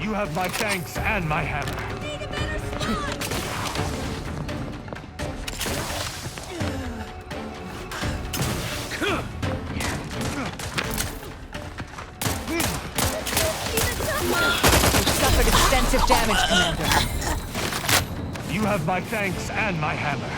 You have my thanks and my hammer. suffered extensive damage, Commander. You have my thanks and my hammer.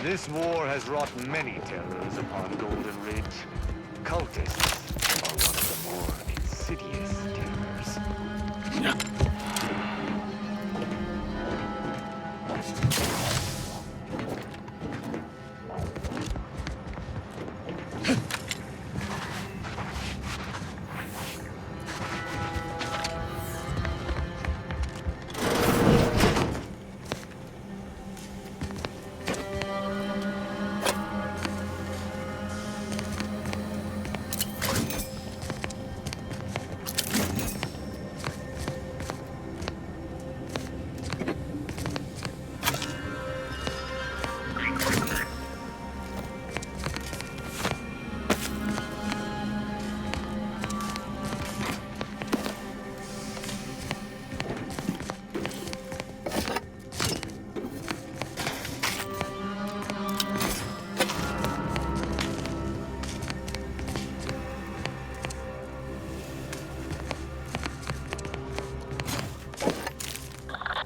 This war has wrought many terrors upon Golden Ridge. Cultists are one of the more insidious terrors.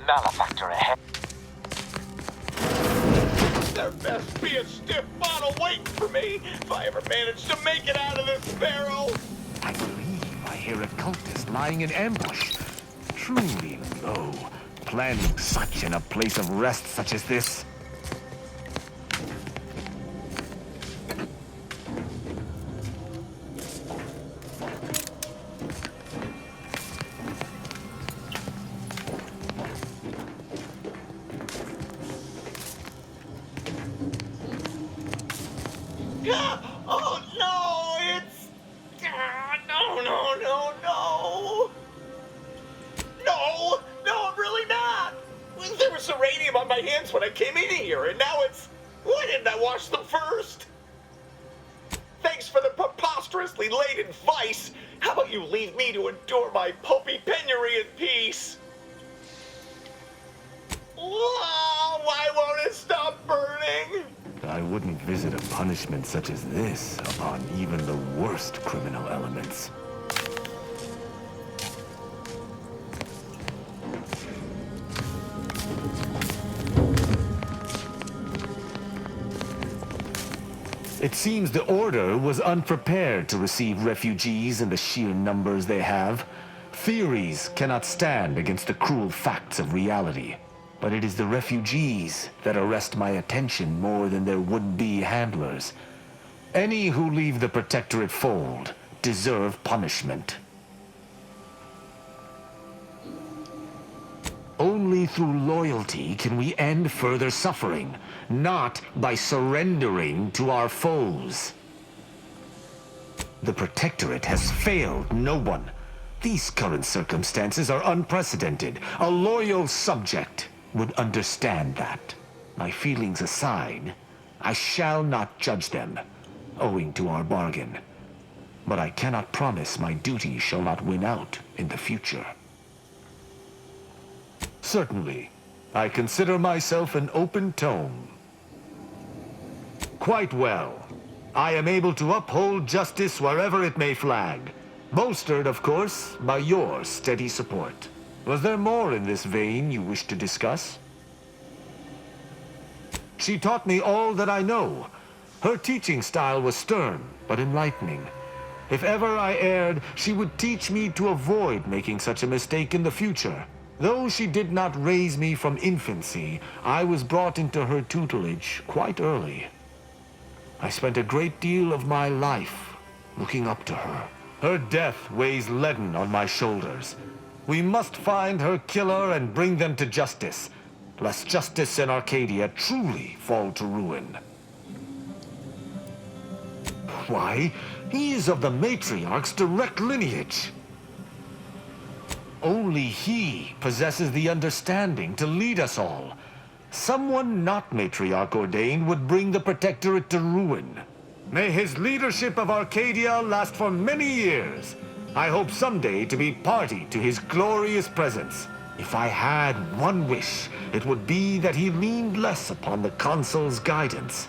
Malefactor ahead. There best be a stiff bottle waiting for me if I ever manage to make it out of this barrel. I believe I hear a cultist lying in ambush. Truly low, planning such in a place of rest such as this. Oh no, it's... No. No, I'm really not. There was uranium on my hands when I came in here, and now it's... Why didn't I wash them first? Thanks for the preposterously late advice. How about you leave me to endure my pulpy penury in peace? Whoa, why won't it stop burning? I wouldn't visit a punishment such as this upon even the worst criminal elements. It seems the Order was unprepared to receive refugees in the sheer numbers they have. Theories cannot stand against the cruel facts of reality. But it is the refugees that arrest my attention more than their would-be handlers. Any who leave the Protectorate fold deserve punishment. Only through loyalty can we end further suffering, not by surrendering to our foes. The Protectorate has failed no one. These current circumstances are unprecedented. A loyal subject would understand that. My feelings aside, I shall not judge them, owing to our bargain. But I cannot promise my duty shall not win out in the future. Certainly, I consider myself an open tome. Quite well. I am able to uphold justice wherever it may flag. Bolstered, of course, by your steady support. Was there more in this vein you wish to discuss? She taught me all that I know. Her teaching style was stern, but enlightening. If ever I erred, she would teach me to avoid making such a mistake in the future. Though she did not raise me from infancy, I was brought into her tutelage quite early. I spent a great deal of my life looking up to her. Her death weighs leaden on my shoulders. We must find her killer and bring them to justice, lest justice in Arcadia truly fall to ruin. Why, he is of the matriarch's direct lineage. Only he possesses the understanding to lead us all. Someone not matriarch ordained would bring the Protectorate to ruin. May his leadership of Arcadia last for many years. I hope someday to be party to his glorious presence. If I had one wish, it would be that he leaned less upon the Consul's guidance.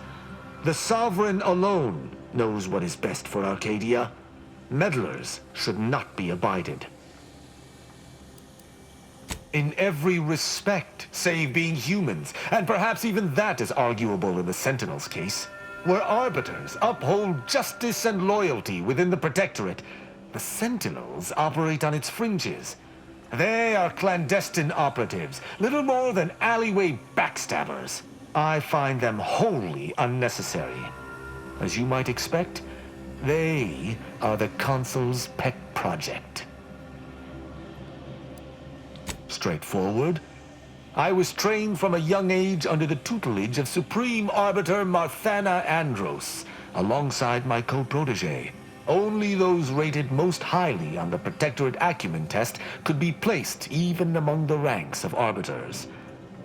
The Sovereign alone knows what is best for Arcadia. Meddlers should not be abided. In every respect, save being humans, and perhaps even that is arguable in the Sentinel's case. Where Arbiters uphold justice and loyalty within the Protectorate, the Sentinels operate on its fringes. They are clandestine operatives, little more than alleyway backstabbers. I find them wholly unnecessary. As you might expect, they are the Consul's pet project. Straightforward. I was trained from a young age under the tutelage of Supreme Arbiter Marthana Andros, alongside my co-protege. Only those rated most highly on the Protectorate Acumen test could be placed even among the ranks of Arbiters.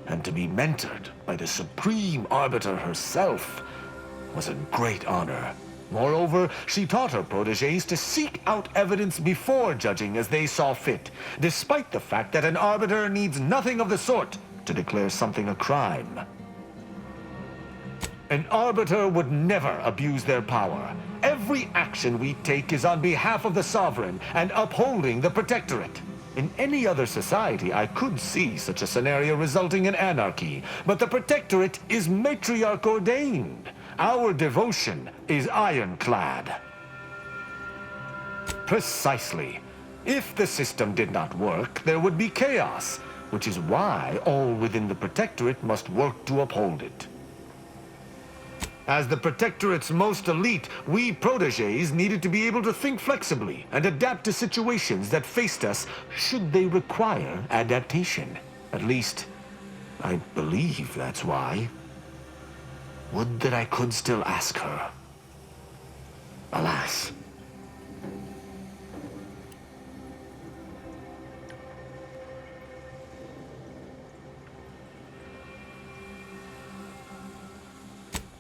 And to be mentored by the Supreme Arbiter herself was a great honor. Moreover, she taught her proteges to seek out evidence before judging as they saw fit, despite the fact that an arbiter needs nothing of the sort to declare something a crime. An arbiter would never abuse their power. Every action we take is on behalf of the Sovereign and upholding the Protectorate. In any other society, I could see such a scenario resulting in anarchy, but the Protectorate is matriarch ordained. Our devotion is ironclad. Precisely. If the system did not work, there would be chaos, which is why all within the Protectorate must work to uphold it. As the Protectorate's most elite, we proteges needed to be able to think flexibly and adapt to situations that faced us should they require adaptation. At least, I believe that's why. Would that I could still ask her. Alas.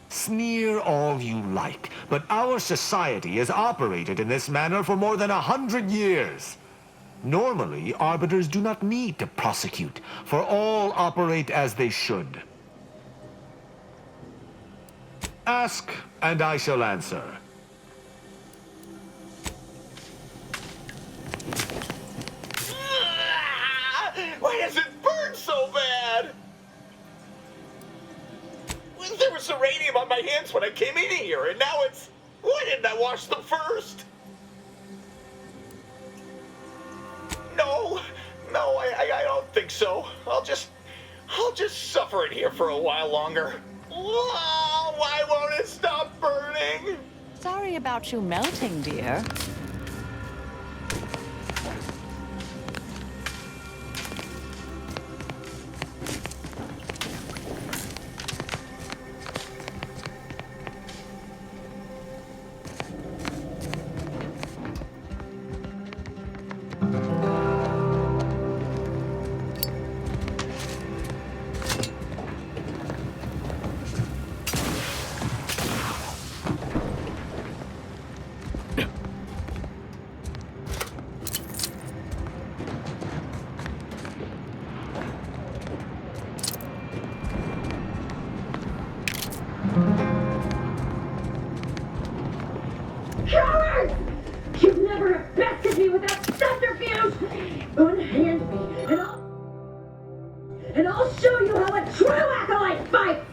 Sneer all you like, but our society has operated in this manner for more than 100 years. Normally, arbiters do not need to prosecute, for all operate as they should. Ask, and I shall answer. Why does it burn so bad? There was uranium on my hands when I came in here, and now it's... Why didn't I wash them first? No, I don't think so. I'll just suffer in here for a while longer. Oh, why won't it stop burning? Sorry about you melting, dear. and I'll show you how a true acolyte fights!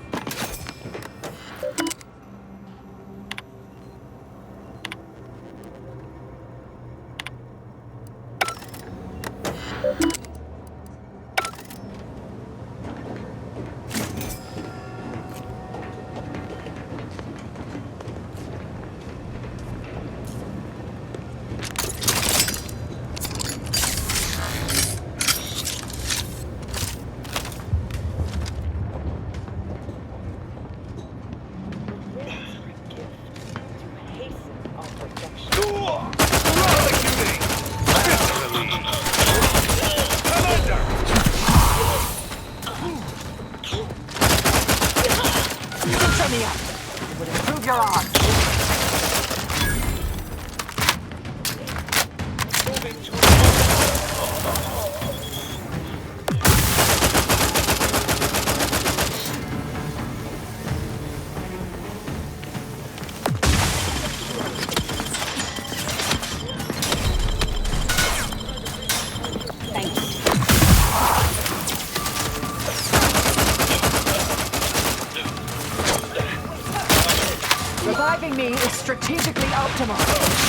Reviving me is strategically optimal.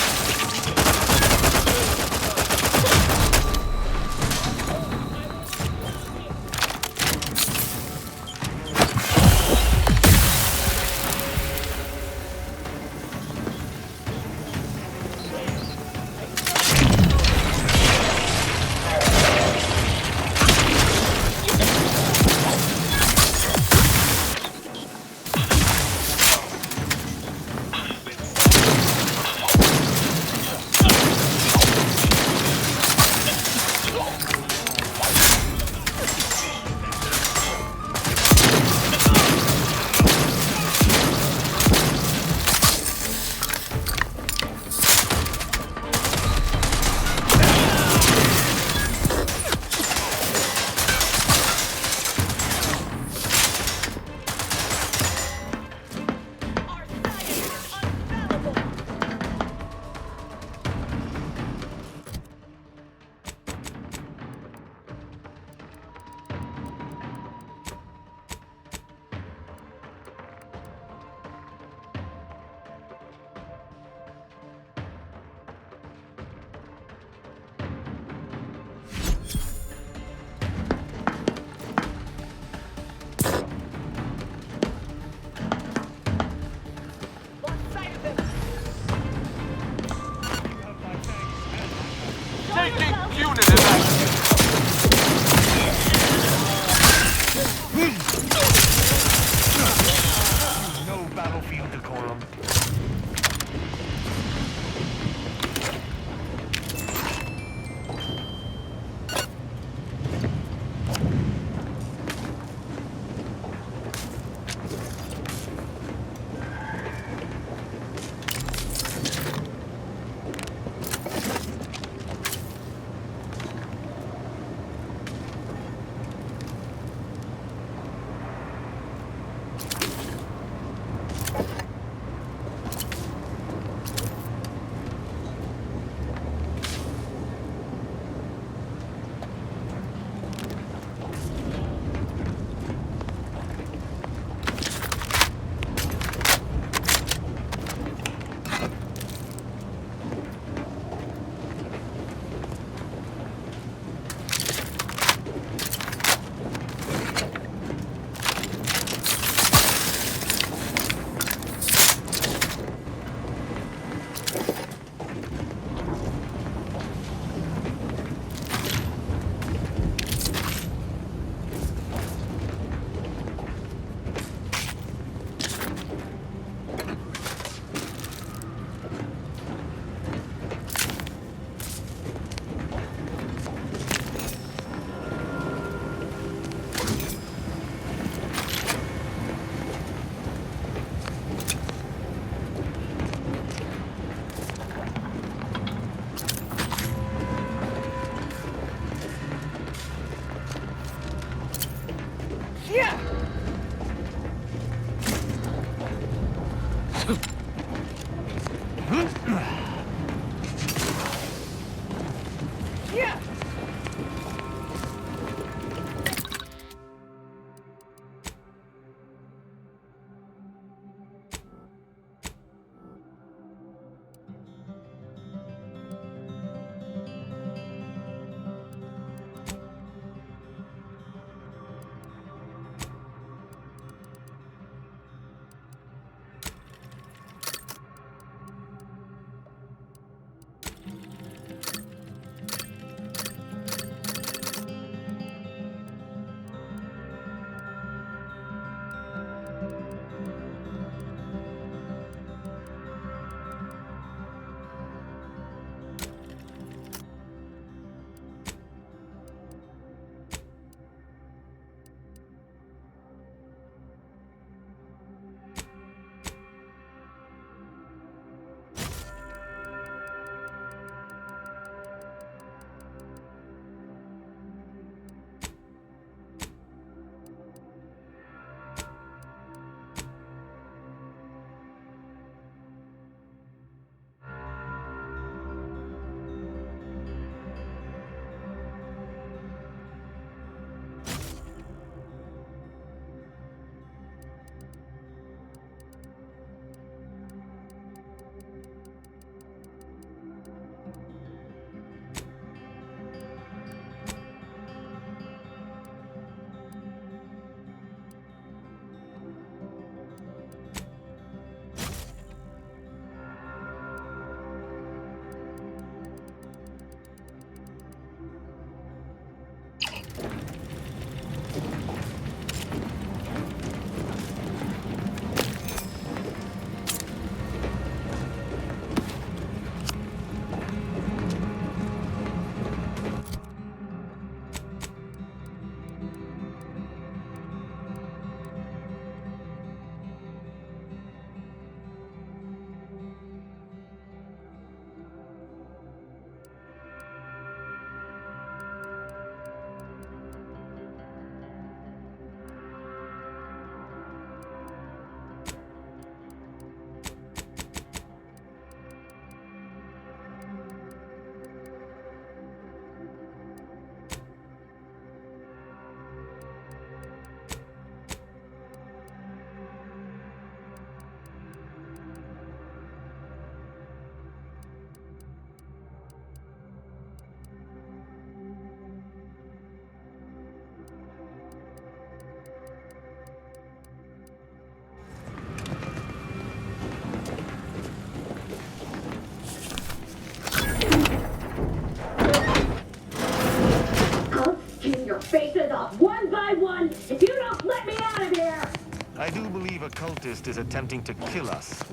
off one by one if you don't let me out of here! I do believe a cultist is attempting to kill us.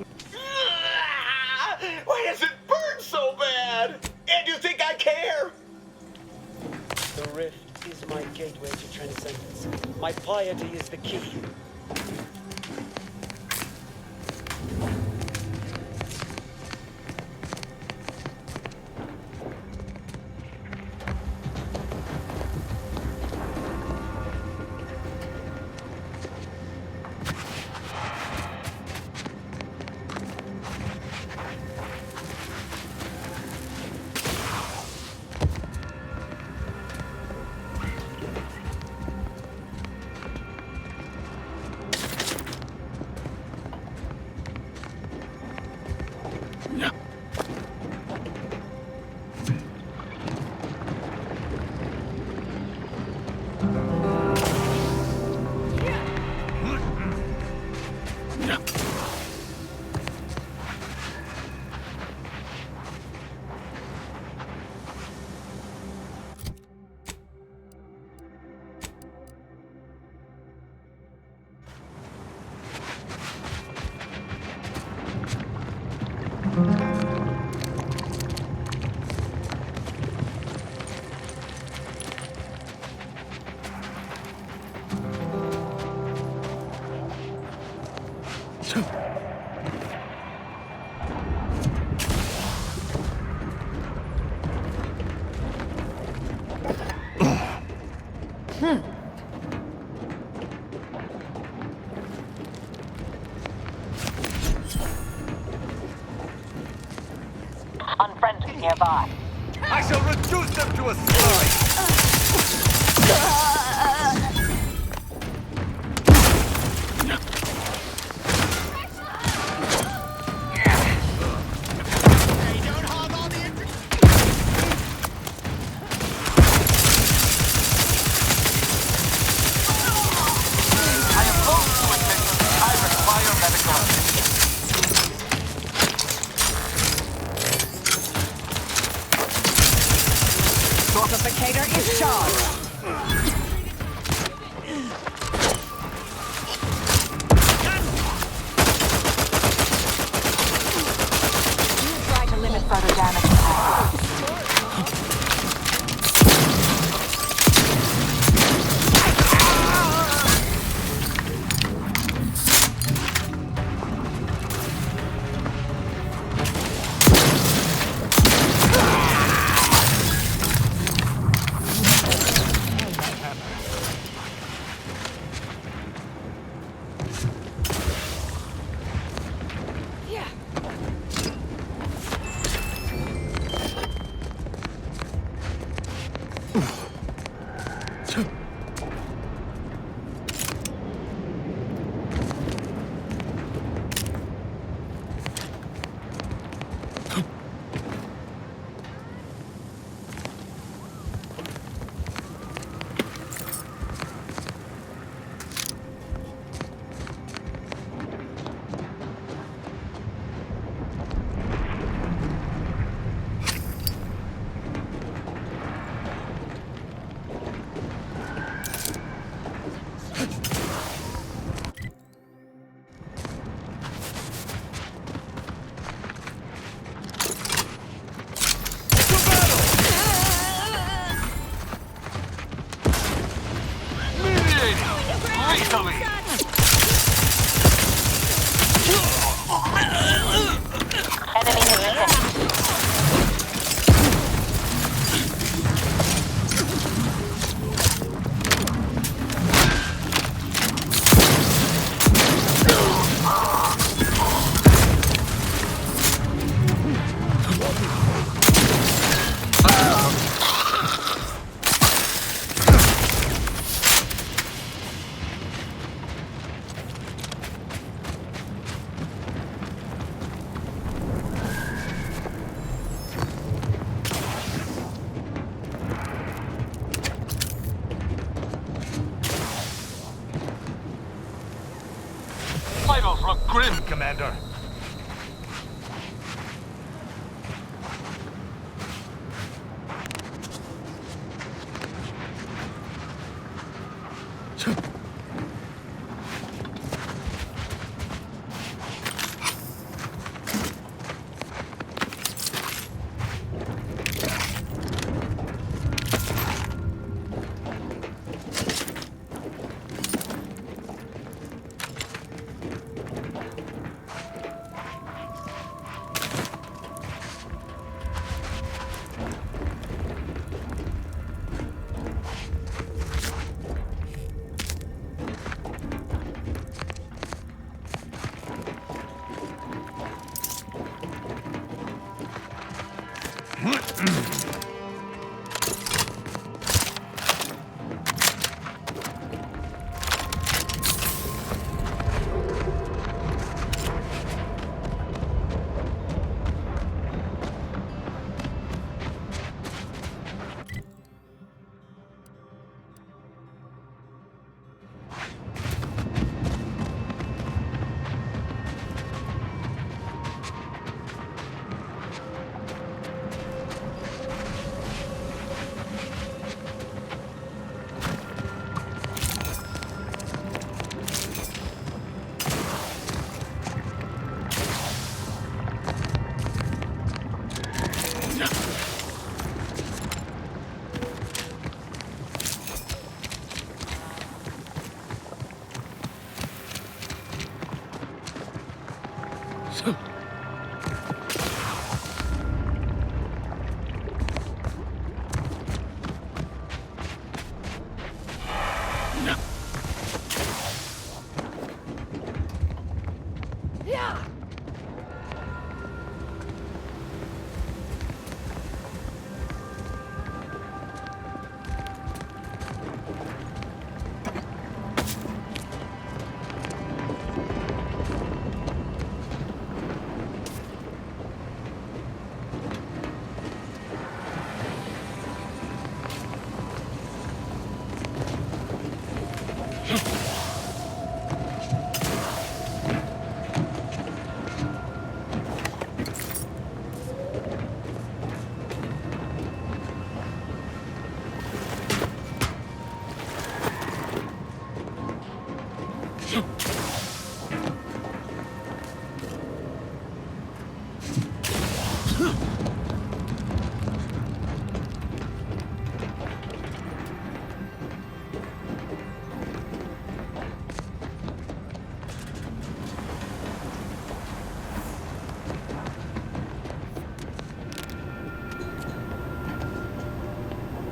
Why does it burn so bad? And you think I care? The rift is my gateway to transcendence. My piety is the key. Unfriendly nearby. I shall reduce them to a slide! I am loath to admit I require medical assistance. Fortificator is charged. Try to limit further damage. Enemy detected. Vitals look grim, Commander.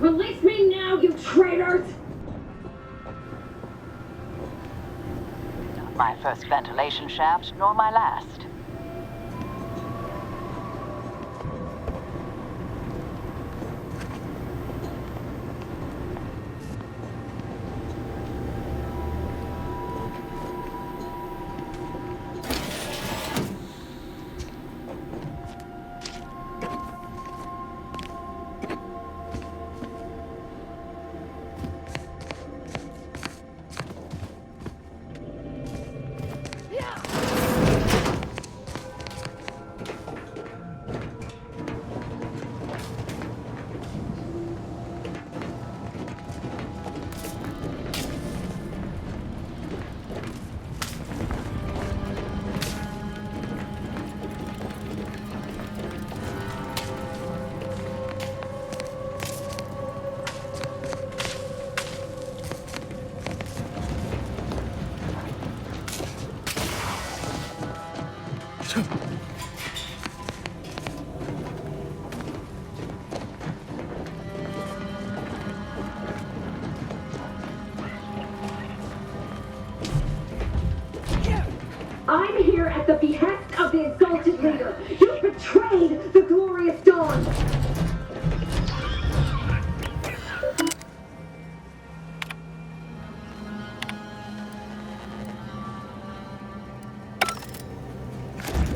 Release me now, you traitors! Not my first ventilation shaft, nor my last. I'm here at the behest of the exalted leader. You betrayed the glorious dawn.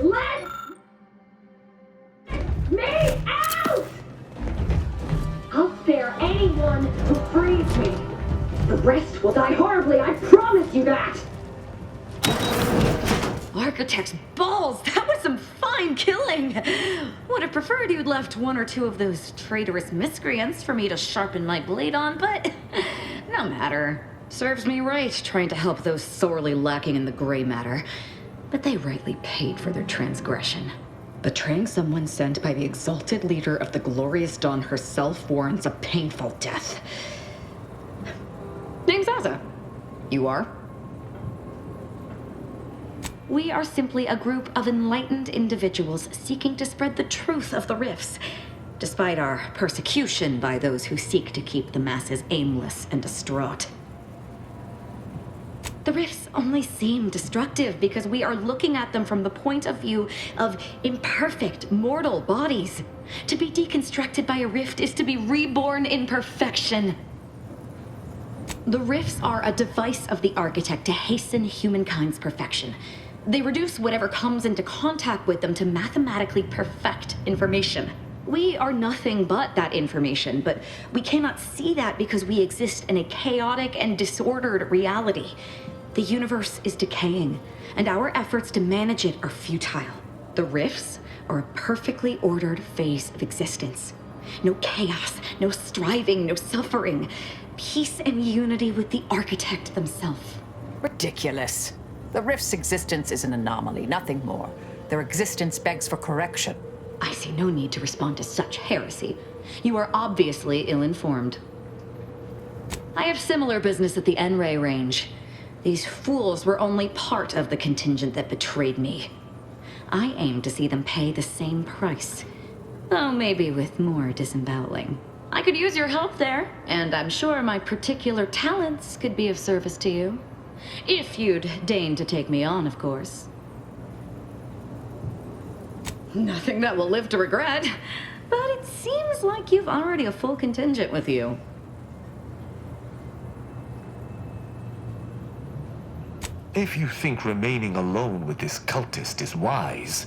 Let me out! I'll spare anyone who frees me. The rest will die horribly, I promise you that! Architect's balls! That was some fine killing! Would have preferred you'd left one or two of those traitorous miscreants for me to sharpen my blade on, but no matter. Serves me right trying to help those sorely lacking in the gray matter. But they rightly paid for their transgression. Betraying someone sent by the exalted leader of the glorious dawn herself warrants a painful death. Name's Asa. You are? We are simply a group of enlightened individuals seeking to spread the truth of the rifts, despite our persecution by those who seek to keep the masses aimless and distraught. The rifts only seem destructive because we are looking at them from the point of view of imperfect mortal bodies. To be deconstructed by a rift is to be reborn in perfection. The rifts are a device of the architect to hasten humankind's perfection. They reduce whatever comes into contact with them to mathematically perfect information. We are nothing but that information, but we cannot see that because we exist in a chaotic and disordered reality. The universe is decaying, and our efforts to manage it are futile. The rifts are a perfectly ordered phase of existence. No chaos, no striving, no suffering. Peace and unity with the architect themselves. Ridiculous. The rift's existence is an anomaly, nothing more. Their existence begs for correction. I see no need to respond to such heresy. You are obviously ill-informed. I have similar business at the N-Ray range. These fools were only part of the contingent that betrayed me. I aim to see them pay the same price, though maybe with more disemboweling. I could use your help there, and I'm sure my particular talents could be of service to you. If you'd deign to take me on, of course. Nothing that will live to regret, but it seems like you've already a full contingent with you. If you think remaining alone with this cultist is wise,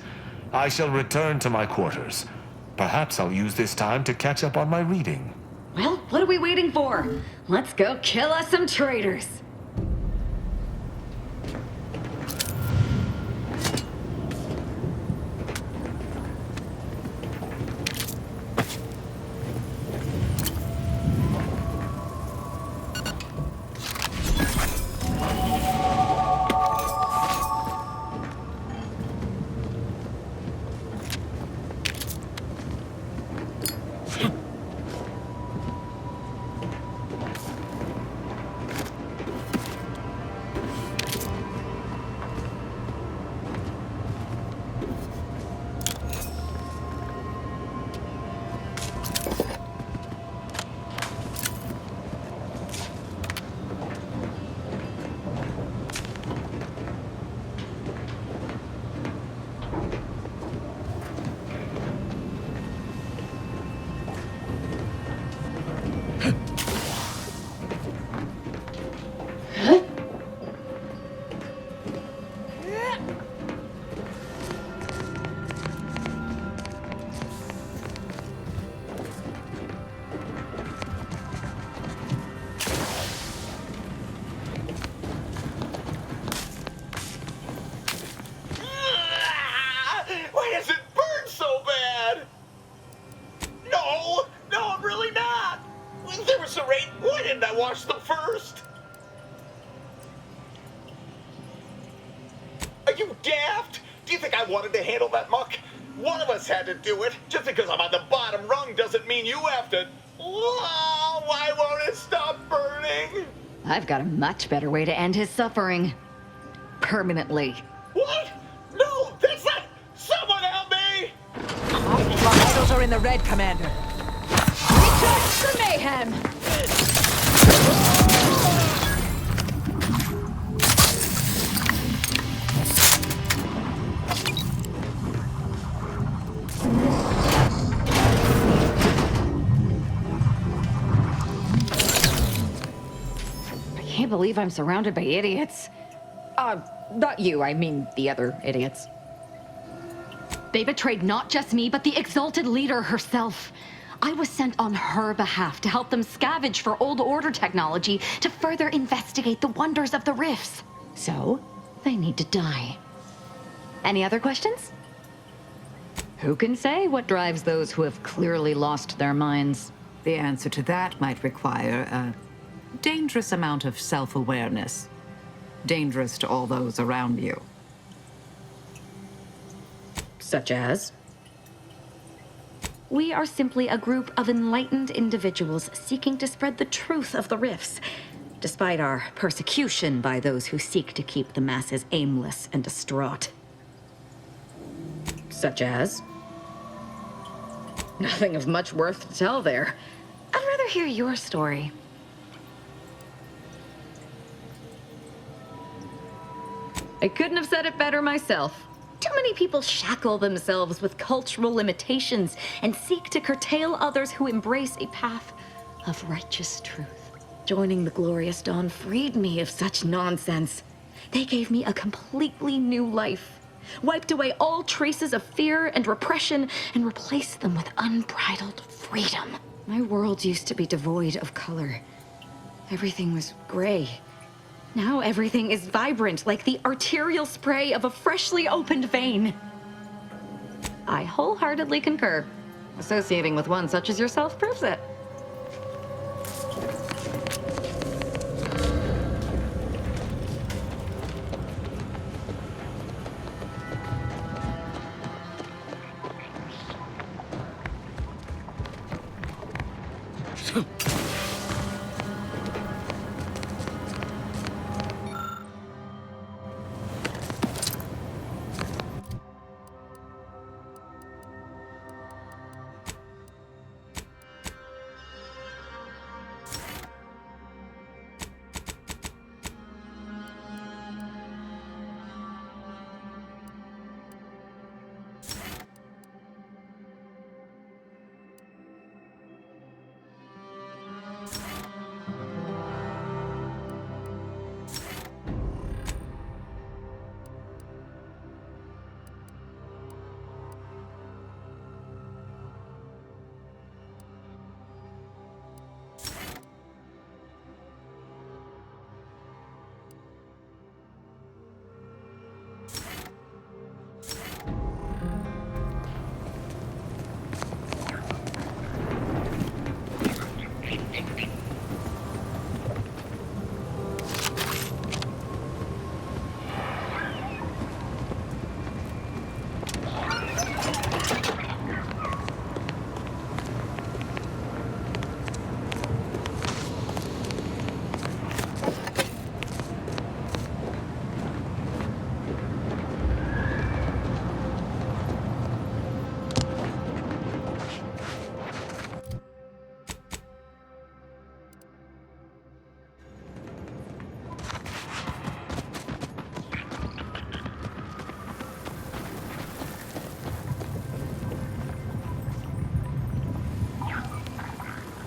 I shall return to my quarters. Perhaps I'll use this time to catch up on my reading. Well, what are we waiting for? Let's go kill us some traitors. Why does it burn so bad? No, I'm really not. There was a rain. Why didn't I wash them first? Are you daft? Do you think I wanted to handle that muck? One of us had to do it. Just because I'm on the bottom rung doesn't mean you have to. Oh, why won't it stop burning? I've got a much better way to end his suffering. Permanently. What? No, that's not. Someone help me! Those are in the red, Commander. Recharge for mayhem! I can't believe I'm surrounded by idiots. Not you, I mean the other idiots. They betrayed not just me, but the exalted leader herself. I was sent on her behalf to help them scavenge for old order technology to further investigate the wonders of the rifts. So, they need to die. Any other questions? Who can say what drives those who have clearly lost their minds? The answer to that might require a dangerous amount of self-awareness. Dangerous to all those around you. Such as? We are simply a group of enlightened individuals seeking to spread the truth of the rifts, despite our persecution by those who seek to keep the masses aimless and distraught. Such as? Nothing of much worth to tell there. I'd rather hear your story. I couldn't have said it better myself. Too many people shackle themselves with cultural limitations and seek to curtail others who embrace a path of righteous truth. Joining the Glorious Dawn freed me of such nonsense. They gave me a completely new life, wiped away all traces of fear and repression, and replaced them with unbridled freedom. My world used to be devoid of color. Everything was gray. Now everything is vibrant, like the arterial spray of a freshly opened vein. I wholeheartedly concur. Associating with one such as yourself proves it.